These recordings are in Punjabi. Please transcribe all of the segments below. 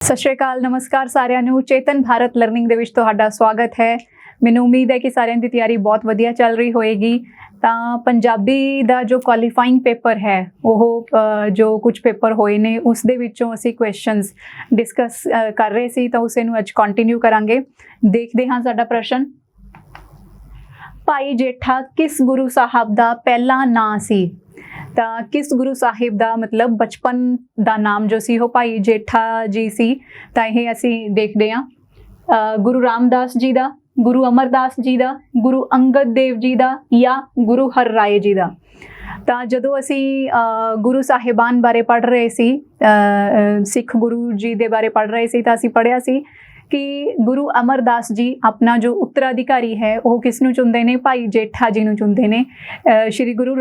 सत श्री अकाल, नमस्कार सारिਆਂ ਨੂੰ। चेतन भारत लर्निंग ਦੇ ਵਿੱਚ ਤੁਹਾਡਾ ਸਵਾਗਤ ਹੈ। ਮੈਨੂੰ ਉਮੀਦ ਹੈ ਕਿ ਸਾਰਿਆਂ ਦੀ ਤਿਆਰੀ ਬਹੁਤ ਵਧੀਆ ਚੱਲ ਰਹੀ ਹੋਏਗੀ। ਤਾਂ ਪੰਜਾਬੀ ਦਾ ਜੋ ਕੁਆਲੀਫਾਈਂਗ ਪੇਪਰ ਹੈ ਉਹ ਜੋ ਕੁਝ ਪੇਪਰ ਹੋਏ ਨੇ ਉਸ ਦੇ ਵਿੱਚੋਂ ਅਸੀਂ ਕੁਐਸਚਨਸ ਡਿਸਕਸ ਕਰ ਰਹੇ ਸੀ, ਤਾਂ ਉਸੇ ਨੂੰ ਅੱਜ ਕੰਟੀਨਿਊ ਕਰਾਂਗੇ। ਦੇਖਦੇ ਹਾਂ ਸਾਡਾ ਪ੍ਰਸ਼ਨ। ਭਾਈ ਜੇਠਾ ਕਿਸ ਗੁਰੂ ਸਾਹਿਬ ਦਾ ਪਹਿਲਾ ਨਾਂ ਸੀ? ਤਾਂ ਕਿਸ ਗੁਰੂ ਸਾਹਿਬ ਦਾ मतलब बचपन ਦਾ ਨਾਮ ਜੋ ਸੀ ਉਹ ਭਾਈ ਜੇਠਾ ਜੀ ਸੀ। ਤਾਂ ਇਹ ਅਸੀਂ ਦੇਖਦੇ ਹਾਂ। ਗੁਰੂ ਰਾਮਦਾਸ ਜੀ ਦਾ, ਗੁਰੂ ਅਮਰਦਾਸ ਜੀ ਦਾ, ਗੁਰੂ ਅੰਗਦ ਦੇਵ ਜੀ ਦਾ ਜਾਂ ਗੁਰੂ ਹਰਰਾਏ ਜੀ ਦਾ। ਤਾਂ ਜਦੋਂ ਅਸੀਂ ਗੁਰੂ ਸਾਹਿਬਾਨ ਬਾਰੇ ਪੜ੍ਹ ਰਹੇ ਸੀ, ਸਿੱਖ ਗੁਰੂ ਜੀ ਦੇ ਬਾਰੇ ਪੜ੍ਹ ਰਹੇ ਸੀ, ਤਾਂ ਅਸੀਂ ਪੜ੍ਹਿਆ ਸੀ ਕਿ ਗੁਰੂ ਅਮਰਦਾਸ ਜੀ ਆਪਣਾ ਜੋ ਉੱਤਰਾਧਿਕਾਰੀ ਹੈ ਉਹ ਕਿਸ ਨੂੰ ਚੁਣਦੇ ਨੇ? ਭਾਈ ਜੇਠਾ ਜੀ ਨੂੰ ਚੁਣਦੇ ਨੇ। ਸ਼੍ਰੀ ਗੁਰੂ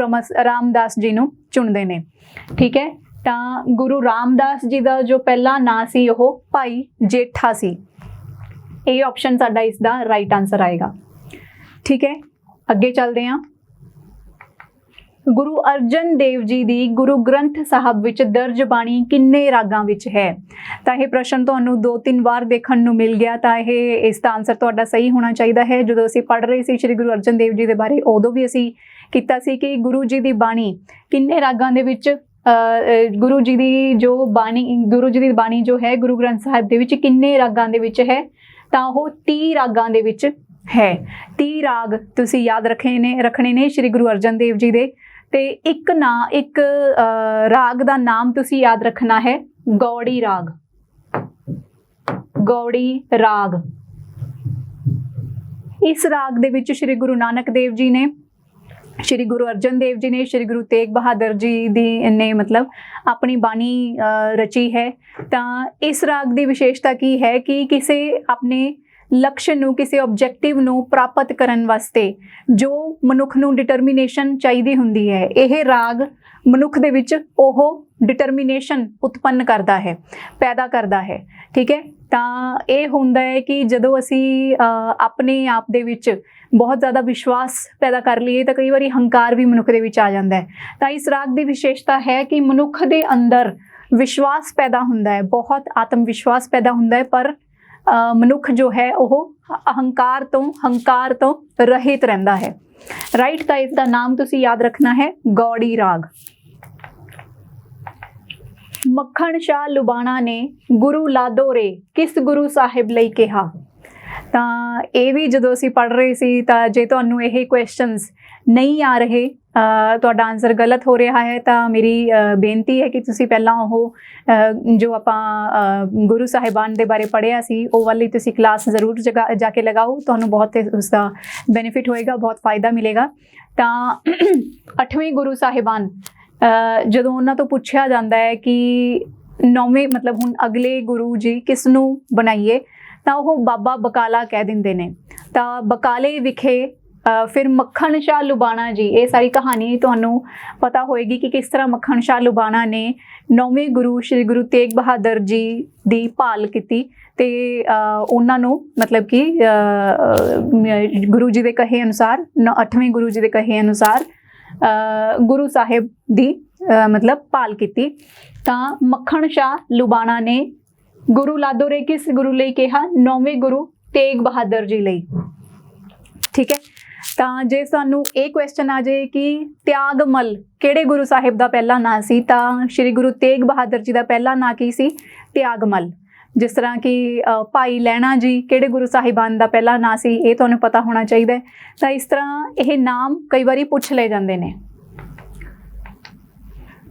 ਰਾਮਦਾਸ ਜੀ ਨੂੰ ਚੁਣਦੇ ਨੇ। ਠੀਕ ਹੈ। ਤਾਂ ਗੁਰੂ ਰਾਮਦਾਸ ਜੀ ਦਾ ਜੋ ਪਹਿਲਾ ਨਾਂ ਸੀ ਉਹ ਭਾਈ ਜੇਠਾ ਸੀ। ਇਹ ਆਪਸ਼ਨ ਸਾਡਾ ਇਸ ਦਾ ਰਾਈਟ ਆਂਸਰ ਆਏਗਾ। ਠੀਕ ਹੈ, ਅੱਗੇ ਚੱਲਦੇ ਹਾਂ। ਗੁਰੂ ਅਰਜਨ ਦੇਵ ਜੀ ਦੀ ਗੁਰੂ ਗ੍ਰੰਥ ਸਾਹਿਬ ਵਿੱਚ ਦਰਜ ਬਾਣੀ ਕਿੰਨੇ ਰਾਗਾਂ ਵਿੱਚ ਹੈ? ਤਾਂ ਇਹ ਪ੍ਰਸ਼ਨ ਤੁਹਾਨੂੰ 2-3 ਵਾਰ ਦੇਖਣ ਨੂੰ ਮਿਲ ਗਿਆ, ਤਾਂ ਇਹ ਇਸ ਦਾ ਆਨਸਰ ਤੁਹਾਡਾ ਸਹੀ ਹੋਣਾ ਚਾਹੀਦਾ ਹੈ। ਜਦੋਂ ਅਸੀਂ ਪੜ੍ਹ ਰਹੇ ਸੀ ਸ਼੍ਰੀ ਗੁਰੂ ਅਰਜਨ ਦੇਵ ਜੀ ਦੇ ਬਾਰੇ, ਉਦੋਂ ਵੀ ਅਸੀਂ ਕੀਤਾ ਸੀ ਕਿ ਗੁਰੂ ਜੀ ਦੀ ਬਾਣੀ ਕਿੰਨੇ ਰਾਗਾਂ ਦੇ ਵਿੱਚ, ਗੁਰੂ ਜੀ ਦੀ ਬਾਣੀ ਜੋ ਹੈ ਗੁਰੂ ਗ੍ਰੰਥ ਸਾਹਿਬ ਦੇ ਵਿੱਚ ਕਿੰਨੇ ਰਾਗਾਂ ਦੇ ਵਿੱਚ ਹੈ? ਤਾਂ ਉਹ 30 ਰਾਗਾਂ ਦੇ ਵਿੱਚ ਹੈ। 30 ਰਾਗ ਤੁਸੀਂ ਯਾਦ ਰੱਖਣੇ ਨੇ ਸ਼੍ਰੀ ਗੁਰੂ ਅਰਜਨ ਦੇਵ ਜੀ ਦੇ। ਤੇ ਇੱਕ ਰਾਗ ਦਾ ਨਾਮ ਤੁਸੀਂ ਯਾਦ ਰੱਖਣਾ ਹੈ, ਗੌੜੀ ਰਾਗ। ਗੌੜੀ ਰਾਗ। ਇਸ ਰਾਗ ਦੇ ਵਿੱਚ ਸ਼੍ਰੀ ਗੁਰੂ ਨਾਨਕ ਦੇਵ ਜੀ ਨੇ, ਸ਼੍ਰੀ ਗੁਰੂ ਅਰਜਨ ਦੇਵ ਜੀ ਨੇ, ਸ਼੍ਰੀ ਗੁਰੂ ਤੇਗ ਬਹਾਦਰ ਜੀ ਦੀ ਨੇ मतलब ਆਪਣੀ ਬਾਣੀ ਰਚੀ ਹੈ। ਤਾਂ ਇਸ ਰਾਗ ਦੀ ਵਿਸ਼ੇਸ਼ਤਾ ਕੀ ਹੈ ਕਿ ਕਿਸੇ ਆਪਣੇ ਲਕਸ਼ ਨੂੰ, ਕਿਸੇ ਆਬਜੈਕਟਿਵ ਨੂੰ ਪ੍ਰਾਪਤ ਕਰਨ ਵਾਸਤੇ ਜੋ ਮਨੁੱਖ ਨੂੰ ਡਿਟਰਮੀਨੇਸ਼ਨ ਚਾਹੀਦੀ ਹੁੰਦੀ ਹੈ, ਇਹ ਰਾਗ ਮਨੁੱਖ ਦੇ ਵਿੱਚ ਉਹ ਡਿਟਰਮੀਨੇਸ਼ਨ ਉਤਪੰਨ ਕਰਦਾ ਹੈ, ਪੈਦਾ ਕਰਦਾ ਹੈ। ਠੀਕ ਹੈ। ਤਾਂ ਇਹ ਹੁੰਦਾ ਹੈ ਕਿ ਜਦੋਂ ਅਸੀਂ ਆਪਣੇ ਆਪ ਦੇ ਵਿੱਚ ਬਹੁਤ ਜ਼ਿਆਦਾ ਵਿਸ਼ਵਾਸ ਪੈਦਾ ਕਰ ਲਈਏ ਤਾਂ ਕਈ ਵਾਰੀ ਹੰਕਾਰ ਵੀ ਮਨੁੱਖ ਦੇ ਵਿੱਚ ਆ ਜਾਂਦਾ ਹੈ। ਤਾਂ ਇਸ ਰਾਗ ਦੀ ਵਿਸ਼ੇਸ਼ਤਾ ਹੈ ਕਿ ਮਨੁੱਖ ਦੇ ਅੰਦਰ ਵਿਸ਼ਵਾਸ ਪੈਦਾ ਹੁੰਦਾ ਹੈ, ਬਹੁਤ ਆਤਮ ਵਿਸ਼ਵਾਸ ਪੈਦਾ ਹੁੰਦਾ ਹੈ, ਪਰ ਮਨੁੱਖ ਜੋ ਹੈ ਉਹ ਹੰਕਾਰ ਤੋਂ ਰਹਿਤ ਰਹਿੰਦਾ ਹੈ। ਰਾਈਟ। ਤਾਂ ਇਸ ਦਾ ਨਾਮ ਤੁਸੀਂ ਯਾਦ ਰੱਖਣਾ ਹੈ, ਗੌੜੀ ਰਾਗ। ਮੱਖਣ ਸ਼ਾਹ ਲੁਬਾਣਾ ਨੇ ਗੁਰੂ ਲਾਦੋਰੇ ਕਿਸ ਗੁਰੂ ਸਾਹਿਬ ਲਈ ਕਿਹਾ? ਤਾਂ ਇਹ ਵੀ ਜਦੋਂ ਅਸੀਂ ਪੜ੍ਹ ਰਹੇ ਸੀ, ਤਾਂ ਜੇ ਤੁਹਾਨੂੰ ਇਹ ਕੁਐਸਚਨਸ ਨਹੀਂ ਆ ਰਹੇ, ਤੁਹਾਡਾ ਆਨਸਰ ਗਲਤ ਹੋ ਰਿਹਾ ਹੈ, ਤਾਂ ਮੇਰੀ ਬੇਨਤੀ ਹੈ ਕਿ ਤੁਸੀਂ ਪਹਿਲਾਂ ਉਹ ਜੋ ਆਪਾਂ ਗੁਰੂ ਸਾਹਿਬਾਨ ਦੇ ਬਾਰੇ ਪੜ੍ਹਿਆ ਸੀ ਉਹ ਵਾਲੀ ਤੁਸੀਂ ਕਲਾਸ ਜ਼ਰੂਰ ਜਾ ਕੇ ਲਗਾਓ। ਤੁਹਾਨੂੰ ਬਹੁਤ ਉਸ ਦਾ ਬੈਨੀਫਿਟ ਹੋਏਗਾ, ਬਹੁਤ ਫਾਇਦਾ ਮਿਲੇਗਾ। ਤਾਂ 8ਵੇਂ ਗੁਰੂ ਸਾਹਿਬਾਨ, ਜਦੋਂ ਉਹਨਾਂ ਤੋਂ ਪੁੱਛਿਆ ਜਾਂਦਾ ਹੈ ਕਿ 9ਵੇਂ मतलब ਹੁਣ ਅਗਲੇ ਗੁਰੂ ਜੀ ਕਿਸ ਨੂੰ ਬਣਾਈਏ, ਤਾਂ ਉਹ ਬਾਬਾ ਬਕਾਲਾ ਕਹਿ ਦਿੰਦੇ ਨੇ। ਤਾਂ ਬਕਾਲੇ ਵਿਖੇ ਫਿਰ ਮੱਖਣ ਸ਼ਾਹ ਲੁਬਾਣਾ ਜੀ, ਇਹ ਸਾਰੀ ਕਹਾਣੀ ਤੁਹਾਨੂੰ ਪਤਾ ਹੋਏਗੀ ਕਿ ਕਿਸ ਤਰ੍ਹਾਂ ਮੱਖਣ ਸ਼ਾਹ ਲੁਬਾਣਾ ਨੇ 9ਵੇਂ ਗੁਰੂ ਸ਼੍ਰੀ ਗੁਰੂ ਤੇਗ ਬਹਾਦਰ ਜੀ ਦੀ ਭਾਲ ਕੀਤੀ ਤੇ ਉਹਨਾਂ ਨੂੰ मतलब ਕਿ ਗੁਰੂ ਜੀ ਦੇ ਕਹੇ ਅਨੁਸਾਰ, 8ਵੇਂ ਗੁਰੂ ਜੀ ਦੇ ਕਹੇ ਅਨੁਸਾਰ ਗੁਰੂ ਸਾਹਿਬ ਦੀ मतलब ਭਾਲ ਕੀਤੀ। ਤਾਂ ਮੱਖਣ ਸ਼ਾਹ ਲੁਬਾਣਾ ਨੇ ਗੁਰੂ ਲਾਦੋਰੇ ਕਿਸ ਗੁਰੂ ਲਈ ਕਿਹਾ? 9ਵੇਂ ਗੁਰੂ ਤੇਗ ਬਹਾਦਰ ਜੀ ਲਈ। ਠੀਕ ਹੈ। ਤਾਂ ਜੇ ਸਾਨੂੰ ਇਹ ਕੁਐਸਚਨ ਆ ਜਾਏ ਕਿ ਤਿਆਗਮਲ ਕਿਹੜੇ ਗੁਰੂ ਸਾਹਿਬ ਦਾ ਪਹਿਲਾ ਨਾਂ ਸੀ, ਤਾਂ ਸ਼੍ਰੀ ਗੁਰੂ ਤੇਗ ਬਹਾਦਰ ਜੀ ਦਾ ਪਹਿਲਾ ਨਾਂ ਕੀ ਸੀ? ਤਿਆਗਮਲ। ਜਿਸ ਤਰ੍ਹਾਂ ਕਿ ਭਾਈ ਲਹਿਣਾ ਜੀ ਕਿਹੜੇ ਗੁਰੂ ਸਾਹਿਬਾਨ ਦਾ ਪਹਿਲਾ ਨਾਂ ਸੀ, ਇਹ ਤੁਹਾਨੂੰ ਪਤਾ ਹੋਣਾ ਚਾਹੀਦਾ ਹੈ। ਤਾਂ ਇਸ ਤਰ੍ਹਾਂ ਇਹ ਨਾਮ ਕਈ ਵਾਰੀ ਪੁੱਛ ਲਏ ਜਾਂਦੇ ਨੇ।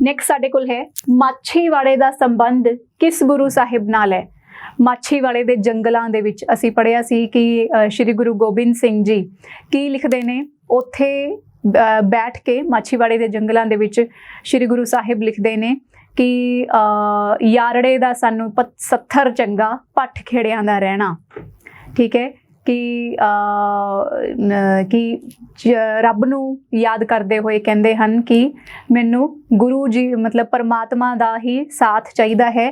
ਨੈਕਸਟ ਸਾਡੇ ਕੋਲ ਹੈ ਮਾਛੀਵਾੜੇ ਦਾ ਸੰਬੰਧ ਕਿਸ ਗੁਰੂ ਸਾਹਿਬ ਨਾਲ ਹੈ? ਮਾਛੀਵਾੜੇ ਦੇ ਜੰਗਲਾਂ ਦੇ ਵਿੱਚ ਅਸੀਂ ਪੜ੍ਹਿਆ ਸੀ ਕਿ ਸ਼੍ਰੀ ਗੁਰੂ ਗੋਬਿੰਦ ਸਿੰਘ ਜੀ ਕੀ ਲਿਖਦੇ ਨੇ? ਉੱਥੇ ਬੈਠ ਕੇ ਮਾਛੀਵਾੜੇ ਦੇ ਜੰਗਲਾਂ ਦੇ ਵਿੱਚ ਸ਼੍ਰੀ ਗੁਰੂ ਸਾਹਿਬ ਲਿਖਦੇ ਨੇ ਕਿ ਯਾਰੜੇ ਦਾ ਸਾਨੂੰ 70 ਚੰਗਾ, ਪੱਠ ਖੇੜਿਆਂ ਦਾ ਰਹਿਣਾ। ਠੀਕ ਹੈ। ਕਿ ਰੱਬ ਨੂੰ ਯਾਦ ਕਰਦੇ ਹੋਏ ਕਹਿੰਦੇ ਹਨ ਕਿ ਮੈਨੂੰ ਗੁਰੂ ਜੀ मतलब ਪਰਮਾਤਮਾ ਦਾ ਹੀ ਸਾਥ ਚਾਹੀਦਾ ਹੈ,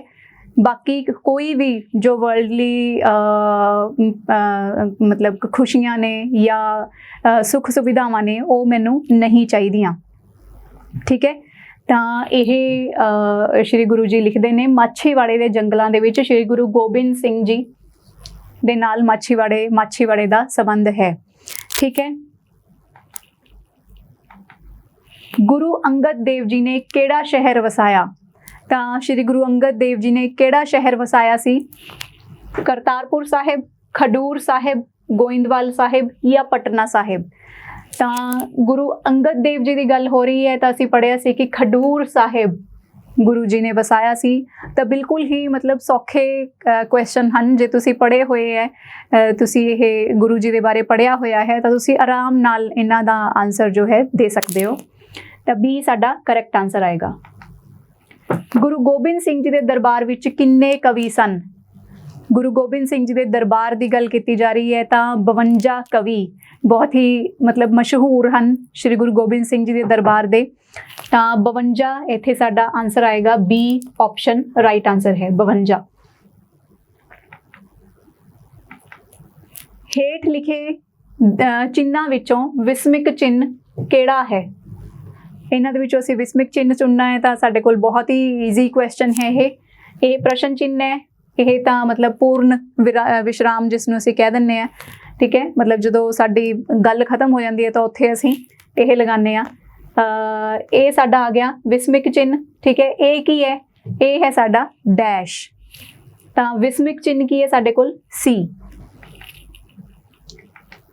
ਬਾਕੀ ਕੋਈ ਵੀ ਜੋ ਵਰਲਡਲੀ मतलब ਖੁਸ਼ੀਆਂ ਨੇ ਜਾਂ ਸੁੱਖ ਸੁਵਿਧਾਵਾਂ ਨੇ ਉਹ ਮੈਨੂੰ ਨਹੀਂ ਚਾਹੀਦੀਆਂ। ਠੀਕ ਹੈ। ਤਾਂ ਇਹ ਸ਼੍ਰੀ ਗੁਰੂ ਜੀ ਲਿਖਦੇ ਨੇ ਮਾਛੀਵਾੜੇ ਦੇ ਜੰਗਲਾਂ ਦੇ ਵਿੱਚ ਸ਼੍ਰੀ ਗੁਰੂ ਗੋਬਿੰਦ ਸਿੰਘ ਜੀ ਦੇ ਨਾਲ ਮਾਛੀਵਾੜੇ ਦਾ ਸੰਬੰਧ ਹੈ। ਠੀਕ ਹੈ। ਗੁਰੂ ਅੰਗਦ ਦੇਵ ਜੀ ਨੇ ਕਿਹੜਾ ਸ਼ਹਿਰ ਵਸਾਇਆ? ਤਾਂ ਸ਼੍ਰੀ ਗੁਰੂ ਅੰਗਦ ਦੇਵ ਜੀ ਨੇ ਕਿਹੜਾ ਸ਼ਹਿਰ ਵਸਾਇਆ ਸੀ? ਕਰਤਾਰਪੁਰ ਸਾਹਿਬ, ਖਡੂਰ ਸਾਹਿਬ, ਗੋਇੰਦਵਾਲ ਸਾਹਿਬ ਜਾਂ ਪਟਨਾ ਸਾਹਿਬ? ਤਾਂ ਗੁਰੂ ਅੰਗਦ ਦੇਵ ਜੀ ਦੀ ਗੱਲ ਹੋ ਰਹੀ ਹੈ ਤਾਂ ਅਸੀਂ ਪੜ੍ਹਿਆ ਸੀ ਕਿ ਖਡੂਰ ਸਾਹਿਬ ਗੁਰੂ ਜੀ ਨੇ ਵਸਾਇਆ ਸੀ। ਤਾਂ ਬਿਲਕੁਲ ਹੀ ਮਤਲਬ ਸੌਖੇ ਕੁਐਸਚਨ ਹਨ। ਜੇ ਤੁਸੀਂ ਪੜ੍ਹੇ ਹੋਏ ਹੈ, ਤੁਸੀਂ ਇਹ ਗੁਰੂ ਜੀ ਦੇ ਬਾਰੇ ਪੜ੍ਹਿਆ ਹੋਇਆ ਹੈ ਤਾਂ ਤੁਸੀਂ ਆਰਾਮ ਨਾਲ ਇਹਨਾਂ ਦਾ ਆਨਸਰ ਜੋ ਹੈ ਦੇ ਸਕਦੇ ਹੋ। ਤਾਂ B ਸਾਡਾ ਕਰੈਕਟ ਆਨਸਰ ਆਏਗਾ। ਗੁਰੂ ਗੋਬਿੰਦ ਸਿੰਘ ਜੀ ਦੇ ਦਰਬਾਰ ਵਿੱਚ ਕਿੰਨੇ ਕਵੀ ਸਨ? ਗੁਰੂ ਗੋਬਿੰਦ ਸਿੰਘ ਜੀ ਦੇ ਦਰਬਾਰ ਦੀ ਗੱਲ ਕੀਤੀ ਜਾ ਰਹੀ ਹੈ ਤਾਂ 52 ਕਵੀ ਬਹੁਤ ਹੀ ਮਤਲਬ ਮਸ਼ਹੂਰ ਹਨ ਸ਼੍ਰੀ ਗੁਰੂ ਗੋਬਿੰਦ ਸਿੰਘ ਜੀ ਦੇ ਦਰਬਾਰ ਦੇ। ਤਾਂ 52 ਇੱਥੇ ਸਾਡਾ ਆਨਸਰ ਆਏਗਾ। B ਆਪਸ਼ਨ ਰਾਈਟ ਆਨਸਰ ਹੈ 52। ਹੇਠ ਲਿਖੇ ਚਿੰਨ੍ਹਾਂ ਵਿੱਚੋਂ ਵਿਸਮਿਕ ਚਿੰਨ੍ਹ ਕਿਹੜਾ ਹੈ? ਇਹਨਾਂ ਦੇ ਵਿੱਚੋਂ ਅਸੀਂ ਵਿਸਮਿਕ ਚਿੰਨ੍ਹ ਚੁਣਨਾ ਹੈ ਤਾਂ ਸਾਡੇ ਕੋਲ ਬਹੁਤ ਹੀ ਈਜ਼ੀ ਕੁਐਸਚਨ ਹੈ ਇਹ ਪ੍ਰਸ਼ਨ ਚਿੰਨ੍ਹ ਹੈ। ਇਹ ਤਾਂ ਮਤਲਬ ਪੂਰਨ ਵਿਸ਼ਰਾਮ ਜਿਸ ਨੂੰ ਅਸੀਂ ਕਹਿ ਦਿੰਦੇ ਹਾਂ। ਠੀਕ ਹੈ। ਮਤਲਬ ਜਦੋਂ ਸਾਡੀ ਗੱਲ ਖਤਮ ਹੋ ਜਾਂਦੀ ਹੈ ਤਾਂ ਉੱਥੇ ਅਸੀਂ ਇਹ ਲਗਾਉਂਦੇ ਹਾਂ। ਇਹ ਸਾਡਾ ਆ ਗਿਆ ਵਿਸਮਿਕ ਚਿੰਨ੍ਹ। ਠੀਕ ਹੈ। ਇਹ ਕੀ ਹੈ? ਇਹ ਹੈ ਸਾਡਾ ਡੈਸ਼। ਤਾਂ ਵਿਸਮਿਕ ਚਿੰਨ੍ਹ ਕੀ ਹੈ ਸਾਡੇ ਕੋਲ? C।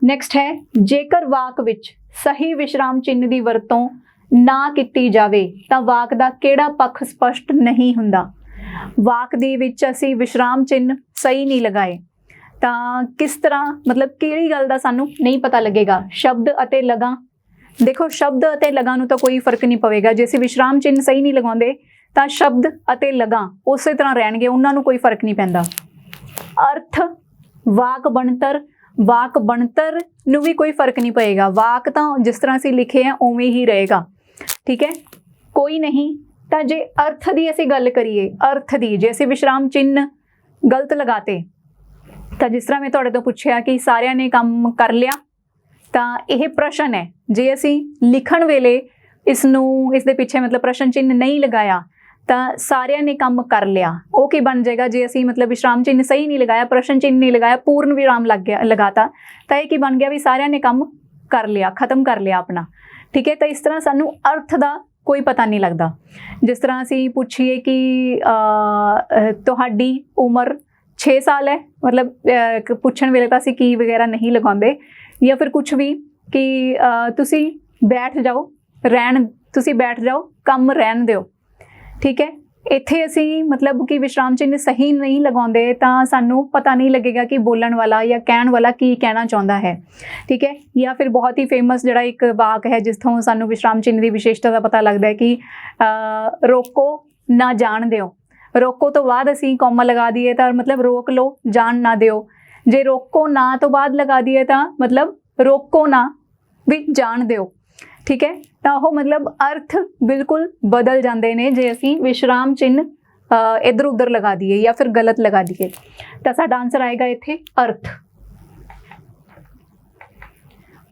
ਨੈਕਸਟ ਹੈ ਜੇਕਰ ਵਾਕ ਵਿੱਚ ਸਹੀ ਵਿਸ਼ਰਾਮ ਚਿੰਨ੍ਹ ਦੀ ਵਰਤੋਂ ਨਾ ਕੀਤੀ ਜਾਵੇ ਤਾਂ ਵਾਕ ਦਾ ਕਿਹੜਾ ਪੱਖ ਸਪਸ਼ਟ ਨਹੀਂ ਹੁੰਦਾ? ਵਾਕ ਦੇ ਵਿੱਚ ਅਸੀਂ ਵਿਸ਼ਰਾਮ ਚਿੰਨ੍ਹ ਸਹੀ ਨਹੀਂ ਲਗਾਏ ਤਾਂ ਕਿਸ ਤਰ੍ਹਾਂ ਮਤਲਬ ਕਿਹੜੀ ਗੱਲ ਦਾ ਸਾਨੂੰ ਨਹੀਂ ਪਤਾ ਲੱਗੇਗਾ? ਸ਼ਬਦ ਅਤੇ ਲਗਾਂ। ਦੇਖੋ ਸ਼ਬਦ ਅਤੇ ਲਗਾਂ ਨੂੰ ਤਾਂ ਕੋਈ ਫਰਕ ਨਹੀਂ ਪਵੇਗਾ। ਜੇ ਅਸੀਂ ਵਿਸ਼ਰਾਮ ਚਿੰਨ੍ਹ ਸਹੀ ਨਹੀਂ ਲਗਾਉਂਦੇ ਤਾਂ ਸ਼ਬਦ ਅਤੇ ਲਗਾਂ ਉਸੇ ਤਰ੍ਹਾਂ ਰਹਿਣਗੇ, ਉਹਨਾਂ ਨੂੰ ਕੋਈ ਫਰਕ ਨਹੀਂ ਪੈਂਦਾ। ਅਰਥ, ਵਾਕ ਬਣਤਰ ਨੂੰ ਵੀ ਕੋਈ ਫਰਕ ਨਹੀਂ ਪਏਗਾ। ਵਾਕ ਤਾਂ ਜਿਸ ਤਰ੍ਹਾਂ ਅਸੀਂ ਲਿਖੇ ਆ ਉਵੇਂ ਹੀ ਰਹੇਗਾ। ਠੀਕ ਹੈ। ਕੋਈ ਨਹੀਂ। ਤਾਂ ਜੇ ਅਰਥ ਦੀ ਅਸੀਂ ਗੱਲ ਕਰੀਏ, ਅਰਥ ਦੀ ਜੇ ਅਸੀਂ ਵਿਸ਼ਰਾਮ ਚਿੰਨ੍ਹ ਗਲਤ ਲਗਾਤੇ ਤਾਂ ਜਿਸ ਤਰ੍ਹਾਂ ਮੈਂ ਤੁਹਾਡੇ ਤੋਂ ਪੁੱਛਿਆ ਕਿ ਸਾਰਿਆਂ ਨੇ ਕੰਮ ਕਰ ਲਿਆ ਤਾਂ ਇਹ ਪ੍ਰਸ਼ਨ ਹੈ। ਜੇ ਅਸੀਂ ਲਿਖਣ ਵੇਲੇ ਇਸ ਦੇ ਪਿੱਛੇ ਮਤਲਬ ਪ੍ਰਸ਼ਨ ਚਿੰਨ੍ਹ ਨਹੀਂ ਲਗਾਇਆ ਤਾਂ ਸਾਰਿਆਂ ਨੇ ਕੰਮ ਕਰ ਲਿਆ, ਉਹ ਕੀ ਬਣ ਜਾਏਗਾ? ਜੇ ਅਸੀਂ ਮਤਲਬ ਵਿਸ਼ਰਾਮ ਚਿੰਨ੍ਹ ਸਹੀ ਨਹੀਂ ਲਗਾਇਆ, ਪ੍ਰਸ਼ਨ ਚਿੰਨ੍ਹ ਨਹੀਂ ਲਗਾਇਆ, ਪੂਰਨ ਵਿਰਾਮ ਲਗਾਤਾ ਤਾਂ ਇਹ ਕੀ ਬਣ ਗਿਆ? ਵੀ ਸਾਰਿਆਂ ਨੇ ਕੰਮ ਕਰ ਲਿਆ, ਖਤਮ ਕਰ ਲਿਆ ਆਪਣਾ। ਠੀਕ ਹੈ। ਤਾਂ ਇਸ ਤਰ੍ਹਾਂ ਸਾਨੂੰ ਅਰਥ ਦਾ ਕੋਈ ਪਤਾ ਨਹੀਂ ਲੱਗਦਾ। ਜਿਸ ਤਰ੍ਹਾਂ ਅਸੀਂ ਪੁੱਛੀਏ ਕਿ ਤੁਹਾਡੀ ਉਮਰ 6 ਸਾਲ ਹੈ, ਮਤਲਬ ਪੁੱਛਣ ਵੇਲੇ ਤਾਂ ਅਸੀਂ ਕੀ ਵਗੈਰਾ ਨਹੀਂ ਲਗਾਉਂਦੇ। ਜਾਂ ਫਿਰ ਕੁਛ ਵੀ ਕਿ ਤੁਸੀਂ ਬੈਠ ਜਾਓ, ਕੰਮ ਰਹਿਣ ਦਿਓ। ਠੀਕ ਹੈ। ਇੱਥੇ ਅਸੀਂ ਮਤਲਬ ਕਿ ਵਿਸ਼ਰਾਮ ਚਿੰਨ੍ਹ ਸਹੀ ਨਹੀਂ ਲਗਾਉਂਦੇ ਤਾਂ ਸਾਨੂੰ ਪਤਾ ਨਹੀਂ ਲੱਗੇਗਾ ਕਿ ਬੋਲਣ ਵਾਲਾ ਜਾਂ ਕਹਿਣ ਵਾਲਾ ਕੀ ਕਹਿਣਾ ਚਾਹੁੰਦਾ ਹੈ। ਠੀਕ ਹੈ। ਜਾਂ ਫਿਰ ਬਹੁਤ ਹੀ ਫੇਮਸ ਜਿਹੜਾ ਇੱਕ ਵਾਕ ਹੈ ਜਿੱਥੋਂ ਸਾਨੂੰ ਵਿਸ਼ਰਾਮ ਚਿੰਨ੍ਹ ਦੀ ਵਿਸ਼ੇਸ਼ਤਾ ਦਾ ਪਤਾ ਲੱਗਦਾ ਹੈ ਕਿ ਰੋਕੋ ਨਾ ਜਾਣ ਦਿਓ। ਰੋਕੋ ਤੋਂ ਬਾਅਦ ਅਸੀਂ ਕੌਮਾ ਲਗਾ ਦਈਏ ਤਾਂ ਮਤਲਬ ਰੋਕ ਲਓ, ਜਾਣ ਨਾ ਦਿਓ। ਜੇ ਰੋਕੋ ਨਾ ਤੋਂ ਬਾਅਦ ਲਗਾ ਦਈਏ ਤਾਂ ਮਤਲਬ ਰੋਕੋ ਨਾ ਵੀ ਜਾਣ ਦਿਓ। ਠੀਕ ਹੈ। ਤਾਂ ਉਹ ਮਤਲਬ ਅਰਥ ਬਿਲਕੁਲ ਬਦਲ ਜਾਂਦੇ ਨੇ ਜੇ ਅਸੀਂ ਵਿਸ਼ਰਾਮ ਚਿੰਨ੍ਹ ਇੱਧਰ ਉੱਧਰ ਲਗਾ ਦਈਏ ਜਾਂ ਫਿਰ ਗਲਤ ਲਗਾ ਦਈਏ। ਤਾਂ ਸਾਡਾ ਆਨਸਰ ਆਏਗਾ ਇੱਥੇ ਅਰਥ।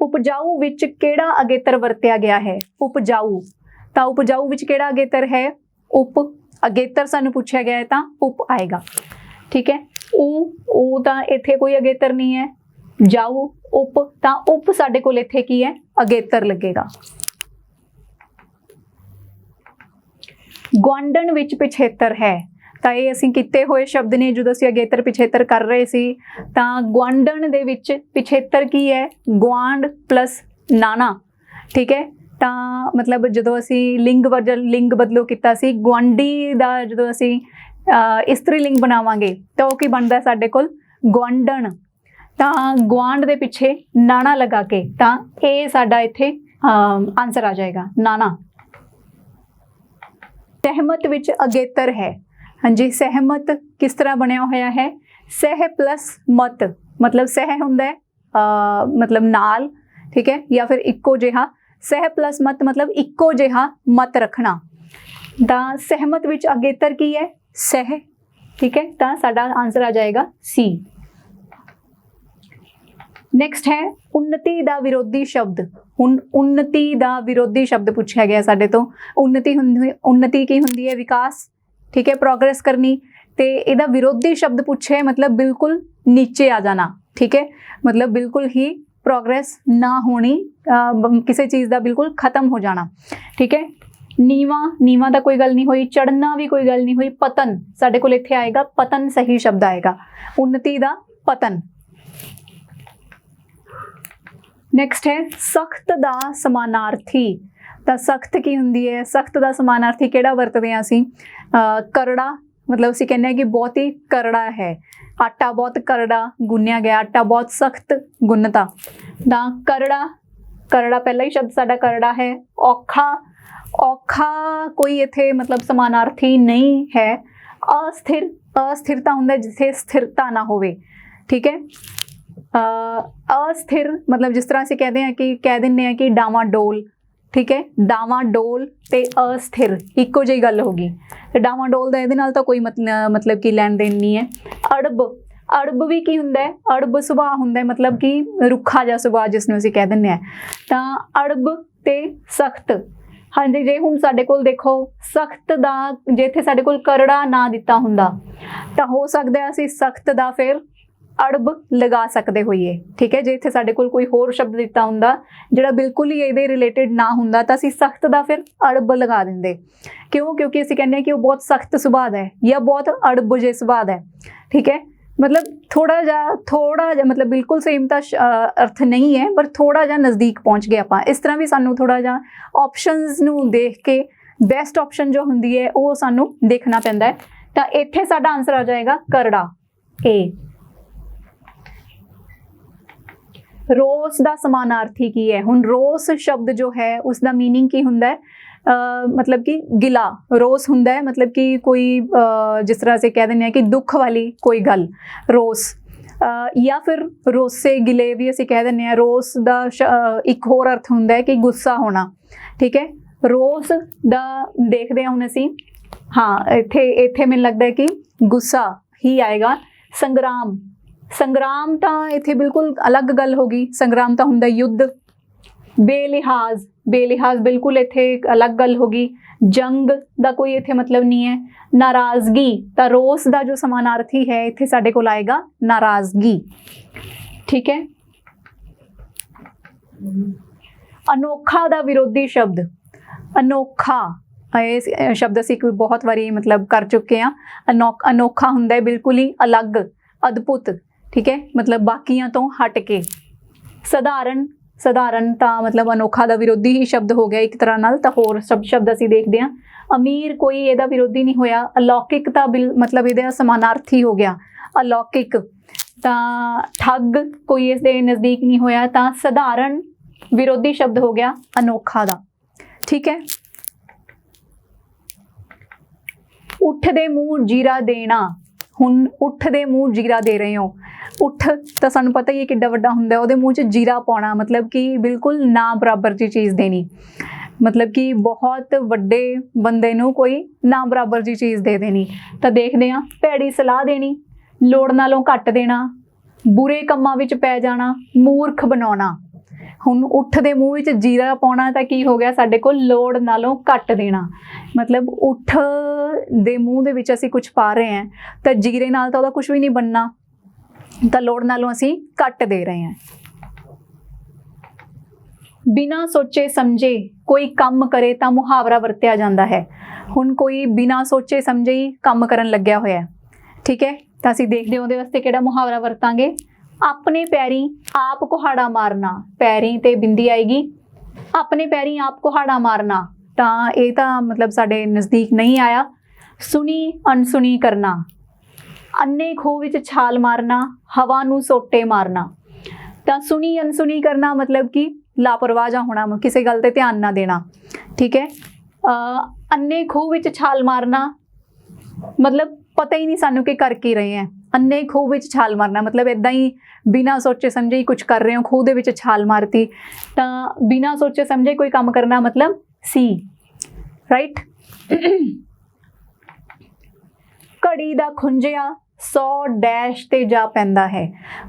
ਉਪਜਾਊ ਵਿੱਚ ਕਿਹੜਾ ਅਗੇਤਰ ਵਰਤਿਆ ਗਿਆ ਹੈ? ਉਪਜਾਊ। ਤਾਂ ਉਪਜਾਊ ਵਿੱਚ ਕਿਹੜਾ ਅਗੇਤਰ ਹੈ? ਉਪ। ਅਗੇਤਰ ਸਾਨੂੰ ਪੁੱਛਿਆ ਗਿਆ ਹੈ ਤਾਂ ਉਪ ਆਏਗਾ। ਠੀਕ ਹੈ। ਉਹ ਤਾਂ ਇੱਥੇ ਕੋਈ ਅਗੇਤਰ ਨਹੀਂ ਹੈ। ਜਾਊ, ਉਪ, ਤਾਂ ਉਪ ਸਾਡੇ ਕੋਲ ਇੱਥੇ ਕੀ ਹੈ? ਅਗੇਤਰ ਲੱਗੇਗਾ। ਗੁਆਂਢਣ ਵਿੱਚ ਪਿਛੇਤਰ ਹੈ ਤਾਂ ਇਹ ਅਸੀਂ ਕੀਤੇ ਹੋਏ ਸ਼ਬਦ ਨੇ ਜਦੋਂ ਅਸੀਂ ਅਗੇਤਰ ਪਿਛੇਤਰ ਕਰ ਰਹੇ ਸੀ। ਤਾਂ ਗੁਆਂਢਣ ਦੇ ਵਿੱਚ ਪਿਛੇਤਰ ਕੀ ਹੈ? ਗੁਆਂਢ ਪਲਸ ਨਾਣਾ। ਠੀਕ ਹੈ। ਤਾਂ ਮਤਲਬ ਜਦੋਂ ਅਸੀਂ ਲਿੰਗ ਬਦਲੋ ਕੀਤਾ ਸੀ, ਗੁਆਂਢੀ ਦਾ ਜਦੋਂ ਅਸੀਂ ਇਸਤਰੀ ਲਿੰਗ ਬਣਾਵਾਂਗੇ ਤਾਂ ਉਹ ਕੀ ਬਣਦਾ ਸਾਡੇ ਕੋਲ? ਗੁਆਂਢਣ। ਤਾਂ ਗੁਆਂਢ ਦੇ ਪਿੱਛੇ ਨਾਣਾ ਲਗਾ ਕੇ ਤਾਂ ਇਹ ਸਾਡਾ ਇੱਥੇ ਆਨਸਰ ਆ ਜਾਏਗਾ ਨਾਣਾ। ਸਹਿਮਤ ਵਿੱਚ ਅਗੇਤਰ ਹੈ। ਹਾਂਜੀ, ਸਹਿਮਤ ਕਿਸ ਤਰ੍ਹਾਂ ਬਣਿਆ ਹੋਇਆ ਹੈ? ਸਹਿ ਪਲਸ ਮਤ। ਮਤਲਬ ਸਹਿ ਹੁੰਦਾ ਹੈ ਮਤਲਬ ਨਾਲ। ਠੀਕ ਹੈ। ਜਾਂ ਫਿਰ ਇੱਕੋ ਜਿਹਾ। ਸਹਿ ਪਲਸ ਮਤ ਮਤਲਬ ਇੱਕੋ ਜਿਹਾ ਮਤ ਰੱਖਣਾ। ਤਾਂ ਸਹਿਮਤ ਵਿੱਚ ਅਗੇਤਰ ਕੀ ਹੈ? ਸਹਿ। ਠੀਕ ਹੈ। ਤਾਂ ਸਾਡਾ ਆਨਸਰ ਆ ਜਾਏਗਾ C। ਨੈਕਸਟ ਹੈ ਉન્નਤੀ ਦਾ ਵਿਰੋਧੀ ਸ਼ਬਦ। ਹੁਣ ਉન્નਤੀ ਦਾ ਵਿਰੋਧੀ ਸ਼ਬਦ ਪੁੱਛਿਆ ਗਿਆ ਸਾਡੇ ਤੋਂ। ਉन्नति ਕੀ ਹੁੰਦੀ ਹੈ? ਵਿਕਾਸ, ਠੀਕ ਹੈ, ਪ੍ਰੋਗਰੈਸ ਕਰਨੀ। ਤੇ ਇਹਦਾ ਵਿਰੋਧੀ ਸ਼ਬਦ ਪੁੱਛਿਆ मतलब ਬਿਲਕੁਲ ਨੀਚੇ ਆ ਜਾਣਾ, ठीक है, मतलब बिल्कुल ही प्रोग्रेस ना होनी, किसी चीज़ का बिल्कुल खत्म हो जाना, ठीक है। नीवा, नीवा का कोई गल नहीं हुई, चढ़ना भी कोई गल नहीं हुई। पतन साडे कोल इत्थे आएगा, पतन सही शब्द आएगा, उन्नति का पतन। नैक्सट है सख्त का समानार्थी। तो सख्त की हुंदी है? सख्त का समानार्थी किहड़ा वरतदे हां असीं? करड़ा, मतलब असीं कहने कि बहुत ही करड़ा है। आटा बहुत करड़ा गुन्निया गया, आटा बहुत सख्त गुन्नता। ना करड़ा, करड़ा पहला ही शब्द साडा करड़ा है। औखा, औखा कोई इत्थे मतलब समानार्थी नहीं है। अस्थिर, अस्थिरता हुंदा जिथे स्थिरता ना होवे, ठीक है। अस्थिर मतलब जिस तरह से कहते हैं कि कह दिंदे हैं कि डावाडोल, ठीक है। डावाडोल ते अस्थिर इक्को जी गल होगी। तो डावाडोल दा इहदे नाल तां कोई मतलब कि लैण देण नहीं है। अड़ब, अड़ब भी की हुंदा है? अड़ब सुभाਅ हुंदा है, मतलब कि रुखा जिहा सुभाਅ जिसनूं असीं कह दिंदे हैं। तां अड़ब ते सख्त, हाँ जी। जे हुण साडे कोल देखो सख्त दा जे इत्थे साडे कोल करड़ा ना दिता हुंदा तां हो सकदा असीं सख्त दा फिर अड़ब लगा सकते होइए, ठीक है। जे इत्थे साडे कोल कोई होर शब्द दिता हुंदा जिहड़ा बिल्कुल ही इहदे रिलेटेड ना हुंदा तां असीं सख्त दा फिर अड़ब लगा दिंदे। क्यों? क्योंकि असीं कहने कि वो बहुत सख्त सुभाਅ दा है या बहुत अड़ब जे सुभाਅ दा है, ठीक है। मतलब थोड़ा जा मतलब बिल्कुल सेम तो अर्थ नहीं है, पर थोड़ा जा नज़दीक पहुँच गए आप। इस तरह भी सानू थोड़ा जा ऑप्शनस नू देख के बेस्ट ऑप्शन जो हुंदी है वो सानू देखना पैंदा है। तो इत्थे साडा आंसर आ जाएगा करड़ा, ए। रोस का समानार्थी की है? हुण रोस शब्द जो है उसका मीनिंग की हुंदा है? मतलब कि गिला। रोस हुंदा है मतलब कि कोई जिस तरह से कह दें हैं कि दुख वाली कोई गल, रोस। या फिर रोसे गिले भी असीं कह दें। रोस का एक होर अर्थ हुंदा है कि गुस्सा होना, ठीक है। रोस दा देखते हैं हुण असीं, हाँ इत्थे मैनूं लगदा है कि गुस्सा ही आएगा। संग्राम, संग्राम तो इत्थे बिल्कुल अलग गल होगी। संग्राम तो हुंदा युद्ध। बेलिहाज, बेलिहाज बिल्कुल इत्थे अलग गल होगी। जंग का कोई इत्थे मतलब नहीं है। नाराज़गी, तो रोस का जो समानार्थी है इत्थे साडे कोल आएगा नाराज़गी, ठीक है। अनोखा का विरोधी शब्द, अनोखा ये शब्द असीं बहुत बारी मतलब कर चुके हैं। अनोखा हुंदा है बिल्कुल ही अलग, अद्भुत, ठीक है, मतलब बाकियां तो हट के। सधारण, सधारण तो मतलब अनोखा का विरोधी ही शब्द हो गया एक तरह नाल। तो होर शब्द असीं देखते हैं। अमीर कोई इहदा विरोधी नहीं होया। अलौकिक तो मतलब इहदा समानार्थी हो गया अलौकिक। तो ठग कोई इसके नज़दीक नहीं होया। तो सधारण विरोधी शब्द हो गया अनोखा का, ठीक है। उठ दे मूँह जीरा देना। हुण उठ दे मूँह जीरा दे रहे हो। उठ तो सानू पता ही है किड्डा वड्डा हुंदा है, उहदे मूँह च जीरा पाउणा मतलब कि बिल्कुल ना बराबर जी चीज़ देनी, मतलब कि बहुत वड्डे बंदे नूं कोई ना बराबर जी चीज़ दे देनी। तो देखते हैं भैड़ी सलाह देनी, लोड़ नालों घट देना, बुरे कम्मां विच पै जाना, मूर्ख बनाउणा। हुण उठ दे मूँह विच जीरा पाउणा तां की हो गया साडे कोल लोड़ नालों घट देना। मतलब उठ दे मूँह दे विच असीं कुछ पा रहे हैं तो जीरे नाल तां उहदा कुछ भी नहीं बनना, तो लोड़ नालों असीं घट दे रहे हैं। बिना सोचे समझे कोई काम करे तो मुहावरा वरत्या जाता है। हुण कोई बिना सोचे समझे ही काम करन लग्या होया, ठीक है। तो असीं देखदे उहदे वास्ते किहड़ा मुहावरा वरतांगे? अपने पैरी आप कुहाड़ा मारना। पैरी ते बिंदी आएगी, अपने पैरी आप कुहाड़ा मारना। तो ये तो मतलब साडे नज़दीक नहीं आया। सुनी अनसुनी करना, अन्ने खूह विच छाल मारना, हवा नूं सोटे मारना। तो सुनी अनसुनी करना मतलब कि लापरवाह जा होना, किसी गल ते ध्यान ना देना, ठीक है। अन्ने खूह विच छाल मारना मतलब पता ही नहीं सानू कि कर की रहे हैं। अन्ने खूह विच छाल मारना मतलब इदां ही बिना सोचे समझे ही कुछ कर रहे हो, खूह दे विच छाल मारती। तो बिना सोचे समझे कोई काम करना मतलब सी, राइट। घड़ी दा खुंजिया 100 ਡੈਸ਼ ਤੇ ਜਾ ਪੈਂਦਾ ਹੈ।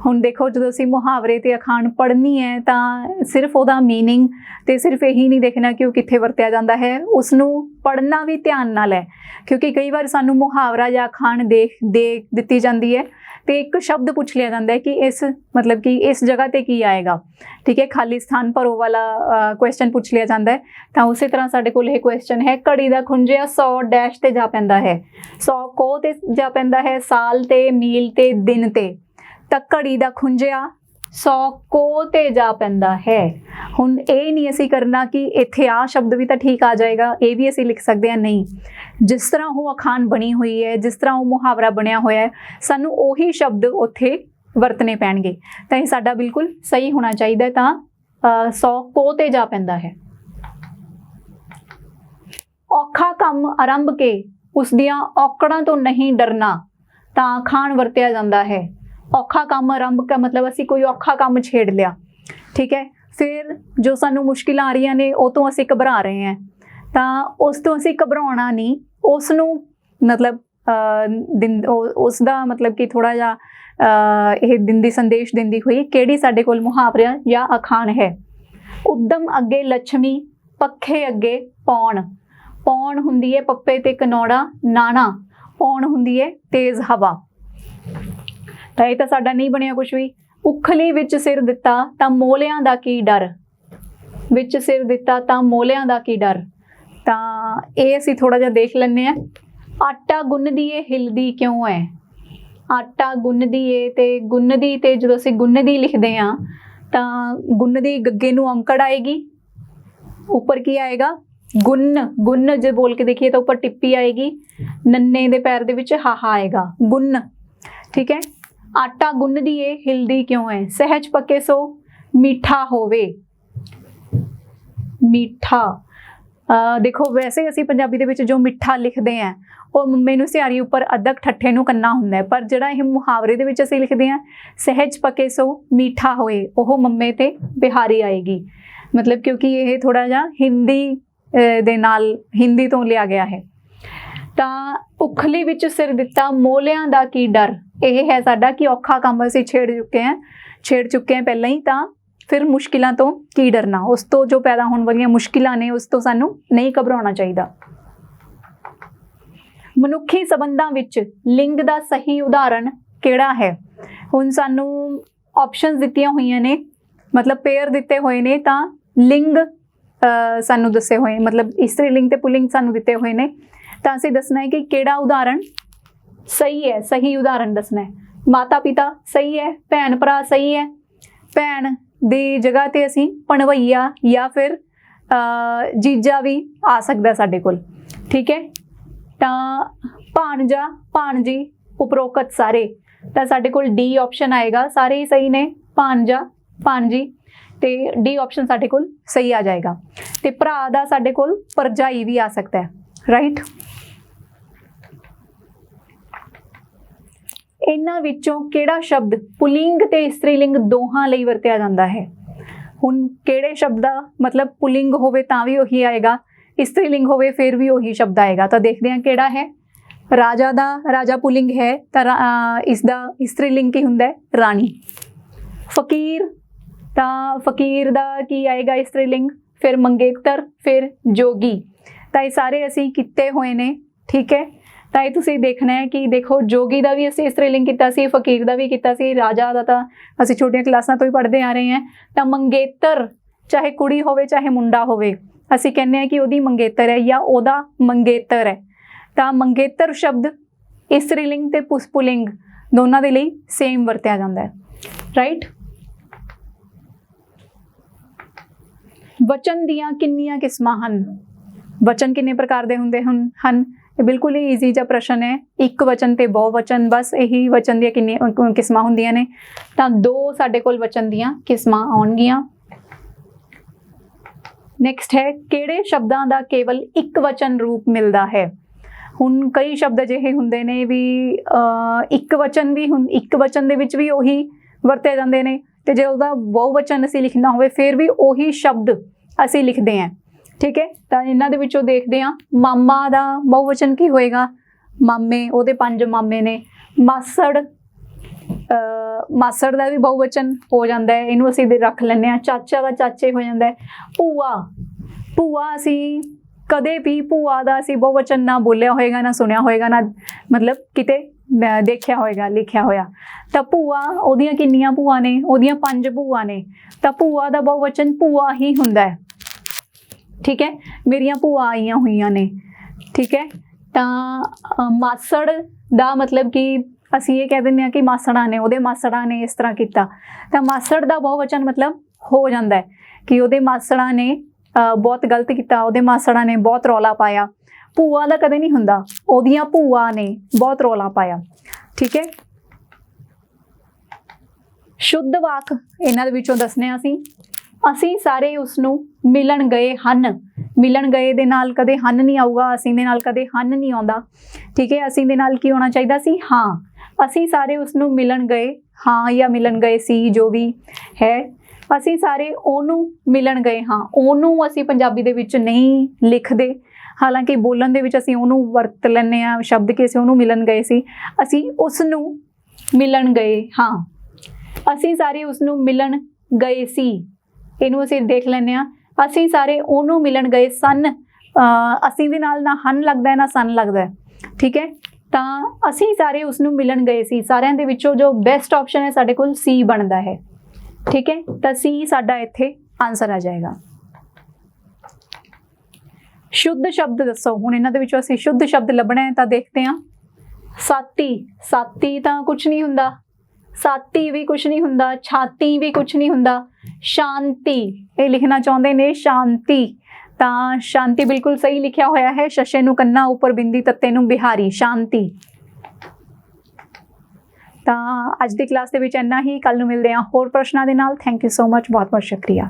ਹੁਣ ਦੇਖੋ ਜਦੋਂ ਅਸੀਂ ਮੁਹਾਵਰੇ ਤੇ ਅਖਾਣ ਪੜ੍ਹਨੀ ਹੈ ਤਾਂ ਸਿਰਫ ਉਹਦਾ ਮੀਨਿੰਗ ਤੇ ਸਿਰਫ ਇਹੀ ਨਹੀਂ ਦੇਖਣਾ ਕਿ ਉਹ ਕਿੱਥੇ ਵਰਤਿਆ ਜਾਂਦਾ ਹੈ, ਉਸ ਨੂੰ ਪੜ੍ਹਨਾ ਵੀ ਧਿਆਨ ਨਾਲ ਹੈ, ਕਿਉਂਕਿ ਕਈ ਵਾਰ ਸਾਨੂੰ ਮੁਹਾਵਰਾ ਜਾਂ ਅਖਾਣ ਦੇ ਦਿੱਤੀ ਜਾਂਦੀ ਹੈ ਤੇ ਇੱਕ ਸ਼ਬਦ ਪੁੱਛ ਲਿਆ ਜਾਂਦਾ ਹੈ ਕਿ ਇਸ ਮਤਲਬ ਕਿ ਇਸ ਜਗ੍ਹਾ ਤੇ ਕੀ ਆਏਗਾ, ਠੀਕ ਹੈ, ਖਾਲੀ ਸਥਾਨ ਭਰੋ ਵਾਲਾ ਕੁਐਸਚਨ ਪੁੱਛ ਲਿਆ ਜਾਂਦਾ ਹੈ। ਤਾਂ ਉਸੇ ਤਰ੍ਹਾਂ ਸਾਡੇ ਕੋਲ ਇਹ ਕੁਐਸਚਨ ਹੈ, ਘੜੀ ਦਾ ਖੁੰਝਿਆ 100 ਡੈਸ਼ ਤੇ ਜਾ ਪੈਂਦਾ ਹੈ। 100 ਕੋਹ ਤੇ ਜਾ ਪੈਂਦਾ ਹੈ, ਸਾਲ ਤੇ, ਮੀਲ ਤੇ, ਦਿਨ ਤੇ, ਤਾਂ ਘੜੀ ਦਾ ਖੁੰਝਿਆ 100 ਕੋਹ ਤੇ ਜਾ ਪੈਂਦਾ ਹੈ। ਹੁਣ ਇਹ ਨਹੀਂ ਅਸੀਂ ਕਰਨਾ ਕਿ ਇੱਥੇ ਆ ਸ਼ਬਦ ਵੀ ਤਾਂ ਠੀਕ ਆ ਜਾਏਗਾ, ਇਹ ਵੀ ਅਸੀਂ ਲਿਖ ਸਕਦੇ ਹਾਂ, ਨਹੀਂ, ਜਿਸ ਤਰ੍ਹਾਂ ਉਹ ਅਖਾਣ ਬਣੀ ਹੋਈ ਹੈ, ਜਿਸ ਤਰ੍ਹਾਂ ਉਹ ਮੁਹਾਵਰਾ ਬਣਿਆ ਹੋਇਆ ਹੈ, ਸਾਨੂੰ ਉਹੀ ਸ਼ਬਦ ਉੱਥੇ ਵਰਤਣੇ ਪੈਣਗੇ। ਤਾਂ ਇਹ ਸਾਡਾ ਬਿਲਕੁਲ ਸਹੀ ਹੋਣਾ ਚਾਹੀਦਾ। ਤਾਂ 100 ਕੋਹ ਤੇ ਜਾ ਪੈਂਦਾ ਹੈ। ਔਖਾ ਕੰਮ ਆਰੰਭ ਕੇ ਉਸ ਦੀਆਂ ਔਕੜਾਂ ਤੋਂ ਨਹੀਂ ਡਰਨਾ, ਤਾਂ ਅਖਾਣ ਵਰਤਿਆ ਜਾਂਦਾ ਹੈ। ਔਖਾ ਕੰਮ ਆਰੰਭ ਦਾ ਮਤਲਬ ਅਸੀਂ ਕੋਈ ਔਖਾ ਕੰਮ ਛੇੜ ਲਿਆ, ਠੀਕ ਹੈ, ਫਿਰ ਜੋ ਸਾਨੂੰ ਮੁਸ਼ਕਿਲਾਂ ਆ ਰਹੀਆਂ ਨੇ ਉਹ ਤੋਂ ਅਸੀਂ ਘਬਰਾ ਰਹੇ ਹਾਂ, ਤਾਂ ਉਸ ਤੋਂ ਅਸੀਂ ਘਬਰਾਉਣਾ ਨਹੀਂ, ਉਸ ਨੂੰ ਮਤਲਬ ਉਸ ਦਾ ਮਤਲਬ ਕਿ ਥੋੜ੍ਹਾ ਜਿਹਾ ਇਹ ਦਿੰਦੀ ਸੰਦੇਸ਼ ਦਿੰਦੀ ਹੋਈ ਕਿਹੜੀ ਸਾਡੇ ਕੋਲ ਮੁਹਾਵਰਾ ਜਾਂ ਅਖਾਣ ਹੈ। ਉੱਦਮ ਅੱਗੇ ਲੱਛਮੀ, ਪੱਖੇ ਅੱਗੇ ਪੌਣ। ਪੌਣ ਹੁੰਦੀ ਹੈ ਪੱਪੇ ਤੇ ਕਨੌੜਾ ਨਾਣਾ, ਪੌਣ ਹੁੰਦੀ ਹੈ ਤੇਜ਼ ਹਵਾ। ਤਾਂ ਇਹ ਤਾਂ ਸਾਡਾ ਨਹੀਂ ਬਣਿਆ ਕੁਛ ਵੀ। ਉਖਲੀ ਵਿੱਚ ਸਿਰ ਦਿੱਤਾ ਤਾਂ ਮੋਲਿਆਂ ਦਾ ਕੀ ਡਰ, ਵਿੱਚ ਸਿਰ ਦਿੱਤਾ ਤਾਂ ਮੋਲਿਆਂ ਦਾ ਕੀ ਡਰ, ਤਾਂ ਇਹ ਅਸੀਂ ਥੋੜਾ ਜਿਹਾ ਦੇਖ ਲੈਂਦੇ ਹਾਂ। ਆਟਾ ਗੁੰਨਦੀ ਏ ਹਿਲਦੀ ਕਿਉਂ ਹੈ। ਆਟਾ ਗੁੰਨਦੀ ਏ ਤੇ ਗੁੰਨਦੀ ਤੇ ਜਦੋਂ ਅਸੀਂ ਗੁੰਨਦੀ ਲਿਖਦੇ ਹਾਂ ਤਾਂ ਗੁੰਨਦੀ ਗੱਗੇ ਨੂੰ ਔਂਕੜ ਆਏਗੀ, ਉੱਪਰ ਕੀ ਆਏਗਾ ਗੁੰਨ। ਗੁੰਨ ਜੇ ਬੋਲ ਕੇ ਦੇਖੀਏ ਤਾਂ ਉੱਪਰ ਟਿੱਪੀ ਆਏਗੀ, ਨੰਨੇ ਦੇ ਪੈਰ ਦੇ ਵਿੱਚ ਹਾਹਾ ਆਏਗਾ, ਗੁੰਨ, ਠੀਕ ਹੈ। ਆਟਾ ਗੁੰਨਦੀ ਏ ਹਿਲਦੀ ਕਿਉਂ ਹੈ। ਸਹਿਜ ਪੱਕੇ ਸੋ ਮਿੱਠਾ ਹੋਵੇ। ਮਿੱਠਾ ਦੇਖੋ ਵੈਸੇ ਅਸੀਂ ਪੰਜਾਬੀ ਦੇ ਵਿੱਚ ਜੋ ਮਿੱਠਾ ਲਿਖਦੇ ਹਾਂ ਉਹ ਮੰਮੇ ਨੂੰ ਸਿਹਾਰੀ ਉੱਪਰ ਅੱਧਕ ਠੱਠੇ ਨੂੰ ਕੰਨਾ ਹੁੰਦਾ ਹੈ, ਪਰ ਜਿਹੜਾ ਇਹ ਮੁਹਾਵਰੇ ਦੇ ਵਿੱਚ ਅਸੀਂ ਲਿਖਦੇ ਹਾਂ ਸਹਿਜ ਪੱਕੇ ਸੋ ਮਿੱਠਾ ਹੋਏ, ਉਹ ਮੰਮੇ ਤੇ ਬਿਹਾਰੀ ਆਏਗੀ, ਮਤਲਬ ਕਿਉਂਕਿ ਇਹ ਥੋੜਾ ਜਿਹਾ ਹਿੰਦੀ ਦੇ ਨਾਲ ਹਿੰਦੀ ਤੋਂ ਲਿਆ ਗਿਆ ਹੈ। ਤਾਂ ਉਖਲੀ ਵਿੱਚ ਸਿਰ ਦਿੱਤਾ ਮੋਲਿਆਂ ਦਾ ਕੀ ਡਰ, ਇਹ ਹੈ ਸਾਡਾ ਕਿ ਔਖਾ ਕੰਮ ਅਸੀਂ ਛੇੜ ਚੁੱਕੇ ਹਾਂ ਪਹਿਲਾਂ ਹੀ, ਤਾਂ ਫਿਰ ਮੁਸ਼ਕਿਲਾਂ ਤੋਂ ਕੀ ਡਰਨਾ, ਉਸ ਤੋਂ ਜੋ ਪੈਦਾ ਹੋਣ ਵਾਲੀਆਂ ਮੁਸ਼ਕਿਲਾਂ ਨੇ ਉਸ ਤੋਂ ਸਾਨੂੰ ਨਹੀਂ ਘਬਰਾਉਣਾ ਚਾਹੀਦਾ। ਮਨੁੱਖੀ ਸੰਬੰਧਾਂ ਵਿੱਚ ਲਿੰਗ ਦਾ ਸਹੀ ਉਦਾਹਰਣ ਕਿਹੜਾ ਹੈ। ਹੁਣ ਸਾਨੂੰ ਆਪਸ਼ਨਸ ਦਿੱਤੀਆਂ ਹੋਈਆਂ ਨੇ, ਮਤਲਬ ਪੇਅਰ ਦਿੱਤੇ ਹੋਏ ਨੇ, ਤਾਂ ਲਿੰਗ ਸਾਨੂੰ ਦੱਸੇ ਹੋਏ, ਮਤਲਬ ਇਸਤਰੀ ਲਿੰਗ ਤੇ ਪੁਲਿੰਗ ਸਾਨੂੰ ਦਿੱਤੇ ਹੋਏ ਨੇ, ਤਾਂ ਅਸੀਂ ਦੱਸਣਾ ਹੈ ਕਿ ਕਿਹੜਾ ਉਦਾਹਰਣ ਸਹੀ ਹੈ, ਸਹੀ ਉਦਾਹਰਣ ਦੱਸਣਾ ਹੈ। ਮਾਤਾ ਪਿਤਾ ਸਹੀ ਹੈ, ਭੈਣ ਭਰਾ ਸਹੀ ਹੈ, ਭੈਣ ਦੀ ਜਗ੍ਹਾ ਤੇ ਅਸੀਂ ਭਣਵਈਆ ਜਾਂ ਫਿਰ ਜੀਜਾ ਵੀ ਆ ਸਕਦਾ ਸਾਡੇ ਕੋਲ, ਠੀਕ ਹੈ। ਤਾਂ ਭਾਣਜਾ ਭਾਣਜੀ ਉਪਰੋਕਤ ਸਾਰੇ, ਤਾਂ ਸਾਡੇ ਕੋਲ ਡੀ ਆਪਸ਼ਨ ਆਏਗਾ, ਸਾਰੇ ਹੀ ਸਹੀ ਨੇ, ਭਾਣਜਾ ਭਾਣਜੀ, ਤੇ ਡੀ ਆਪਸ਼ਨ ਸਾਡੇ ਕੋਲ ਸਹੀ ਆ ਜਾਏਗਾ। ਤੇ ਭਰਾ ਦਾ ਸਾਡੇ ਕੋਲ ਭਰਜਾਈ ਵੀ ਆ ਸਕਦਾ ਹੈ, ਰਾਈਟ। ਇਹਨਾਂ ਵਿੱਚੋਂ ਕਿਹੜਾ ਸ਼ਬਦ ਪੁਲਿੰਗ ਤੇ ਇਸਤਰੀ ਲਿੰਗ ਦੋਹਾਂ ਲਈ ਵਰਤਿਆ ਜਾਂਦਾ ਹੈ। ਹੁਣ ਕਿਹੜੇ ਸ਼ਬਦ ਦਾ ਮਤਲਬ ਪੁਲਿੰਗ ਹੋਵੇ ਤਾਂ ਵੀ ਉਹੀ ਆਏਗਾ, ਇਸਤਰੀ ਲਿੰਗ ਹੋਵੇ ਫਿਰ ਵੀ ਉਹੀ ਸ਼ਬਦ ਆਏਗਾ। ਤਾਂ ਦੇਖਦੇ ਹਾਂ ਕਿਹੜਾ ਹੈ। ਰਾਜਾ ਦਾ ਰਾਜਾ ਪੁਲਿੰਗ ਹੈ ਤਾਂ ਇਸ ਦਾ ਇਸਤਰੀ ਲਿੰਗ ਕੀ ਹੁੰਦਾ ਹੈ, ਰਾਣੀ। ਫਕੀਰ, ਤਾਂ ਫਕੀਰ ਦਾ ਕੀ ਆਏਗਾ ਇਸਤਰੀ ਲਿੰਗ, ਫਿਰ ਮੰਗੇਤਰ, ਫਿਰ ਜੋਗੀ। ਤਾਂ ਇਹ ਸਾਰੇ ਅਸੀਂ ਕੀਤੇ ਹੋਏ ਨੇ, ਠੀਕ ਹੈ। ਤਾਂ ਇਹ ਤੁਸੀਂ ਦੇਖਣਾ ਹੈ ਕਿ ਦੇਖੋ ਜੋਗੀ ਦਾ ਵੀ ਅਸੀਂ ਇਸਤਰੀ ਲਿੰਗ ਕੀਤਾ ਸੀ, ਫਕੀਰ ਦਾ ਵੀ ਕੀਤਾ ਸੀ, ਰਾਜਾ ਦਾ ਤਾਂ ਅਸੀਂ ਛੋਟੀਆਂ ਕਲਾਸਾਂ ਤੋਂ ਹੀ ਪੜ੍ਹਦੇ ਆ ਰਹੇ ਹਾਂ। ਤਾਂ ਮੰਗੇਤਰ ਚਾਹੇ ਕੁੜੀ ਹੋਵੇ ਚਾਹੇ ਮੁੰਡਾ ਹੋਵੇ, ਅਸੀਂ ਕਹਿੰਦੇ ਹਾਂ ਕਿ ਉਹਦੀ ਮੰਗੇਤਰ ਹੈ ਜਾਂ ਉਹਦਾ ਮੰਗੇਤਰ ਹੈ। ਤਾਂ ਮੰਗੇਤਰ ਸ਼ਬਦ ਇਸਤਰੀ ਲਿੰਗ ਤੇ ਪੁਲਿੰਗ ਦੋਨਾਂ ਦੇ ਲਈ ਸੇਮ ਵਰਤਿਆ ਜਾਂਦਾ ਹੈ, ਰਾਈਟ। ਵਚਨ ਦੀਆਂ ਕਿੰਨੀਆਂ ਕਿਸਮਾਂ ਹਨ। ਵਚਨ ਕਿੰਨੇ ਪ੍ਰਕਾਰ ਦੇ ਹੁੰਦੇ ਹਨ। ਇਹ ਬਿਲਕੁਲ ਹੀ ਈਜ਼ੀ ਜਿਹਾ ਪ੍ਰਸ਼ਨ ਹੈ। ਇੱਕ ਵਚਨ ਤੇ ਬਹੁ ਵਚਨ, ਬਸ ਇਹੀ ਵਚਨ ਦੀਆਂ ਕਿੰਨੀਆਂ ਕਿਸਮਾਂ ਹੁੰਦੀਆਂ ਨੇ। ਤਾਂ ਦੋ ਸਾਡੇ ਕੋਲ ਵਚਨ ਦੀਆਂ ਕਿਸਮਾਂ ਆਉਣਗੀਆਂ। ਨੈਕਸਟ ਹੈ ਕਿਹੜੇ ਸ਼ਬਦਾਂ ਦਾ ਕੇਵਲ ਇੱਕ ਵਚਨ ਰੂਪ ਮਿਲਦਾ ਹੈ। ਹੁਣ ਕਈ ਸ਼ਬਦ ਅਜਿਹੇ ਹੁੰਦੇ ਨੇ ਵੀ ਇੱਕ ਵਚਨ ਦੇ ਵਿੱਚ ਵੀ ਉਹੀ ਵਰਤੇ ਜਾਂਦੇ ਨੇ, ਤੇ ਜੇ ਉਹਦਾ ਬਹੁ ਵਚਨ ਅਸੀਂ ਲਿਖਣਾ ਹੋਵੇ ਫਿਰ ਵੀ ਉਹੀ ਸ਼ਬਦ ਅਸੀਂ ਲਿਖਦੇ ਹਾਂ, ਠੀਕ ਹੈ। ਤਾਂ ਇਹਨਾਂ ਦੇ ਵਿੱਚੋਂ ਦੇਖਦੇ ਹਾਂ ਮਾਮਾ ਦਾ ਬਹੁ ਵਚਨ ਕੀ ਹੋਏਗਾ, ਮਾਮੇ, ਉਹਦੇ 5 ਮਾਮੇ ਨੇ। ਮਾਸੜ, ਮਾਸੜ ਦਾ ਵੀ ਬਹੁਵਚਨ ਹੋ ਜਾਂਦਾ ਹੈ, ਇਹਨੂੰ ਅਸੀਂ ਰੱਖ ਲੈਂਦੇ ਹਾਂ। ਚਾਚਾ ਦਾ ਚਾਚੇ ਹੋ ਜਾਂਦਾ ਹੈ। ਭੂਆ, ਭੂਆ ਅਸੀਂ ਕਦੇ ਵੀ ਭੂਆ ਦਾ ਅਸੀਂ ਬਹੁਵਚਨ ਨਾ ਬੋਲਿਆ ਹੋਏਗਾ, ਨਾ ਸੁਣਿਆ ਹੋਏਗਾ, ਨਾ ਮਤਲਬ ਕਿਤੇ ਦੇਖਿਆ ਹੋਏਗਾ ਲਿਖਿਆ ਹੋਇਆ। ਤਾਂ ਭੂਆ, ਉਹਦੀਆਂ ਕਿੰਨੀਆਂ ਭੂਆ ਨੇ? ਉਹਦੀਆਂ 5 ਭੂਆ ਨੇ। ਤਾਂ ਭੂਆ ਦਾ ਬਹੁਵਚਨ ਭੂਆ ਹੀ ਹੁੰਦਾ ਹੈ। ਠੀਕ ਹੈ, ਮੇਰੀਆਂ ਭੂਆ ਆਈਆਂ ਹੋਈਆਂ ਨੇ। ਠੀਕ ਹੈ, ਤਾਂ ਮਾਸੜ ਦਾ ਮਤਲਬ ਕਿ ਅਸੀਂ ਇਹ ਕਹਿ ਦਿੰਦੇ ਹਾਂ ਕਿ ਮਾਸੜਾਂ ਨੇ, ਉਹਦੇ ਮਾਸੜਾਂ ਨੇ ਇਸ ਤਰ੍ਹਾਂ ਕੀਤਾ। ਤਾਂ ਮਾਸੜ ਦਾ ਬਹੁਵਚਨ ਮਤਲਬ ਹੋ ਜਾਂਦਾ ਹੈ ਕਿ ਉਹਦੇ ਮਾਸੜਾਂ ਨੇ ਬਹੁਤ ਗਲਤ ਕੀਤਾ, ਉਹਦੇ ਮਾਸੜਾਂ ਨੇ ਬਹੁਤ ਰੌਲਾ ਪਾਇਆ। ਭੂਆ ਦਾ ਕਦੇ ਨਹੀਂ ਹੁੰਦਾ, ਉਹਦੀਆਂ ਭੂਆ ਨੇ ਬਹੁਤ ਰੌਲਾ ਪਾਇਆ। ਠੀਕ ਹੈ, ਸ਼ੁੱਧ ਵਾਕ ਇਹਨਾਂ ਦੇ ਵਿੱਚੋਂ ਦੱਸਨੇ ਆ ਅਸੀਂ ਸਾਰੇ ਉਸ ਨੂੰ ਮਿਲਣ ਗਏ ਹਨ। ਮਿਲਣ ਗਏ ਦੇ ਨਾਲ ਕਦੇ ਹਨ ਨਹੀਂ ਆਊਗਾ, ਅਸੀਂ ਦੇ ਨਾਲ ਕਦੇ ਹਨ ਨਹੀਂ ਆਉਂਦਾ। ਠੀਕ ਹੈ, ਅਸੀਂ ਦੇ ਨਾਲ ਕੀ ਹੋਣਾ ਚਾਹੀਦਾ ਸੀ? ਹਾਂ। ਅਸੀਂ ਸਾਰੇ ਉਸ ਨੂੰ ਮਿਲਣ ਗਏ, ਹਾਂ ਜਾਂ ਮਿਲਣ ਗਏ ਸੀ, ਜੋ ਵੀ ਹੈ। ਅਸੀਂ ਸਾਰੇ ਉਹਨੂੰ ਮਿਲਣ ਗਏ ਹਾਂ। ਉਹਨੂੰ ਅਸੀਂ ਪੰਜਾਬੀ ਦੇ ਵਿੱਚ ਨਹੀਂ ਲਿਖਦੇ, ਹਾਲਾਂਕਿ ਬੋਲਣ ਦੇ ਵਿੱਚ ਅਸੀਂ ਉਹਨੂੰ ਵਰਤ ਲੈਂਦੇ ਹਾਂ ਸ਼ਬਦ ਕਿ ਅਸੀਂ ਉਹਨੂੰ ਮਿਲਣ ਗਏ ਸੀ। ਅਸੀਂ ਉਸ ਨੂੰ ਮਿਲਣ ਗਏ ਹਾਂ। ਅਸੀਂ ਸਾਰੇ ਉਸ ਨੂੰ ਮਿਲਣ ਗਏ ਸੀ, ਇਹਨੂੰ ਅਸੀਂ ਦੇਖ ਲੈਂਦੇ ਹਾਂ। ਅਸੀਂ ਸਾਰੇ ਉਹਨੂੰ ਮਿਲਣ ਗਏ ਸਨ। ਅਸੀਂ ਦੇ ਨਾਲ ਨਾ ਹਨ ਲੱਗਦਾ ਨਾ ਸਨ ਲੱਗਦਾ। ਠੀਕ ਹੈ, ਤਾਂ ਅਸੀਂ ਸਾਰੇ ਉਸ ਨੂੰ ਮਿਲਣ ਗਏ ਸੀ। ਸਾਰਿਆਂ ਦੇ ਵਿੱਚੋਂ ਜੋ ਬੈਸਟ ਆਪਸ਼ਨ ਹੈ ਸਾਡੇ ਕੋਲ ਸੀ ਬਣਦਾ ਹੈ। ਠੀਕ ਹੈ, ਤਾਂ ਸੀ ਸਾਡਾ ਇੱਥੇ ਆਨਸਰ ਆ ਜਾਏਗਾ। ਸ਼ੁੱਧ ਸ਼ਬਦ ਦੱਸੋ। ਹੁਣ ਇਹਨਾਂ ਦੇ ਵਿੱਚੋਂ ਅਸੀਂ ਸ਼ੁੱਧ ਸ਼ਬਦ ਲੱਭਣਾ ਹੈ, ਤਾਂ ਦੇਖਦੇ ਹਾਂ। ਸਾਤੀ, ਸਾਤੀ ਤਾਂ ਕੁਛ ਨਹੀਂ ਹੁੰਦਾ, ਸਾਤੀ ਵੀ ਕੁਛ ਨਹੀਂ ਹੁੰਦਾ, ਛਾਤੀ ਵੀ ਕੁਛ ਨਹੀਂ ਹੁੰਦਾ। ਸ਼ਾਂਤੀ, ਇਹ ਲਿਖਣਾ ਚਾਹੁੰਦੇ ਨੇ ਸ਼ਾਂਤੀ, ਤਾਂ ਸ਼ਾਂਤੀ ਬਿਲਕੁਲ ਸਹੀ ਲਿਖਿਆ ਹੋਇਆ ਹੈ। ਸ਼ਸ਼ੇ ਨੂੰ ਕੰਨਾ ਉੱਪਰ ਬਿੰਦੀ ਤੱਤੇ ਨੂੰ ਬਿਹਾਰੀ, ਸ਼ਾਂਤੀ। ਤਾਂ ਅੱਜ ਦੀ ਕਲਾਸ ਦੇ ਵਿੱਚ ਇੰਨਾ ਹੀ। ਕੱਲ ਨੂੰ ਮਿਲਦੇ ਹਾਂ ਹੋਰ ਪ੍ਰਸ਼ਨਾਂ ਦੇ ਨਾਲ। ਥੈਂਕ ਯੂ ਸੋ ਮਚ, ਬਹੁਤ ਬਹੁਤ ਸ਼ੁਕਰੀਆ।